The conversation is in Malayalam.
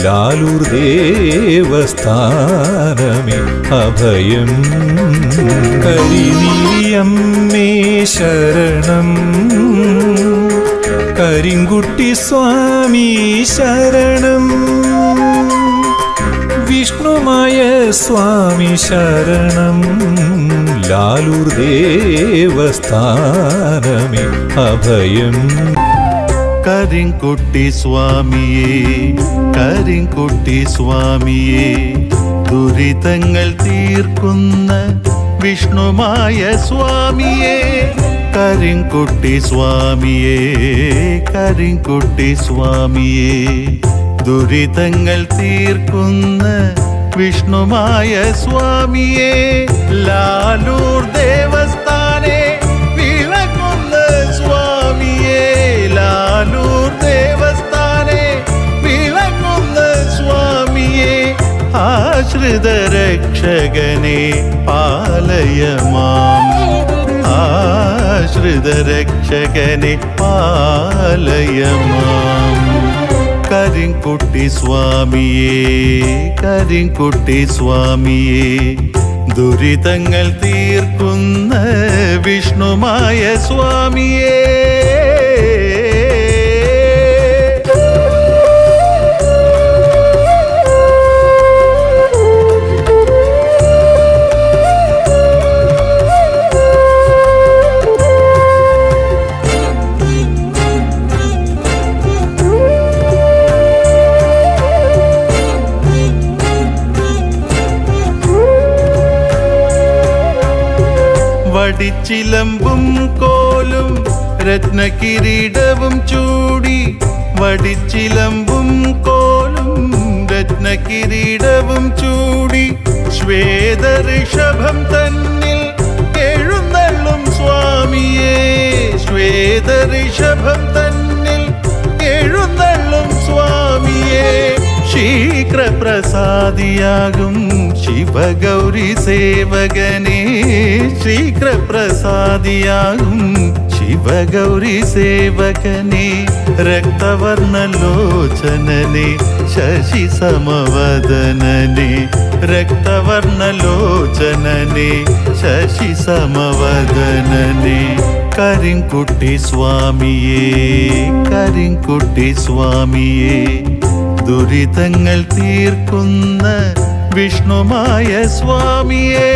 ലാലൂർ ദേവസ്ഥാനമേ അഭയം. കരിനീലിയമ്മേ ശരണം, കരിങ്കുട്ടി സ്വാമി ശരണം, വിഷ്ണുമായ സ്വാമി ശരണം, ലാലൂർ ദേവസ്ഥാനമേ അഭയം. കരിങ്കുട്ടി സ്വാമിയേ, കരിങ്കുട്ടി സ്വാമിയേ, ദുരിതങ്ങൾ തീർക്കുന്ന വിഷ്ണുമായ സ്വാമിയേ, കരിങ്കുട്ടി സ്വാമിയേ, കരിങ്കുട്ടി സ്വാമിയേ, ദുരിതങ്ങൾ തീർക്കുന്ന വിഷ്ണുമായ സ്വാമിയേ, ലാലൂർ ദേവസ്ഥാനെ വിളങ്ങുന്ന സ്വാമിയേ, ലാലൂർ ദേവസ്ഥാനെ വിളങ്ങുന്ന സ്വാമിയേ, ആശ്രിത രക്ഷകനെ പാലയമാം, ആശ്രിത രക്ഷകനെ പാലയമാം. കരിങ്കുട്ടി സ്വാമിയേ, കരിങ്കുട്ടി സ്വാമിയേ, ദുരിതങ്ങൾ തീർക്കുന്ന വിഷ്ണുമായ സ്വാമിയേ. വടിച്ചിലമ്പും കോലും രത്നകിരീടവും ചൂടി, വടിച്ചിലമ്പും കോലും രത്നകിരീടവും ചൂടി, ശ്വേതഋഷഭം തന്നിൽ എഴുന്നള്ളും സ്വാമിയേ, ശ്വേതഋഷഭം തന്നിൽ എഴുന്നള്ളും സ്വാമിയേ, ശീഘ്രപ്രസാദിയാകും ശിവഗൗരി സേവകനേ, ശീഘ്രപ്രസാദിയാകും ശിവഗൗരി സേവകനേ, രക്തവർണ്ണലോചനനേ ശശി സമവദനനേ, രക്തവർണ്ണലോചനനേ ശശി സമവദനനേ, കരിങ്കുട്ടി സ്വാമിയേ, കരിങ്കുട്ടി സ്വാമിയേ, ദുരിതങ്ങൾ തീർക്കുന്ന വിഷ്ണുമായ സ്വാമിയേ.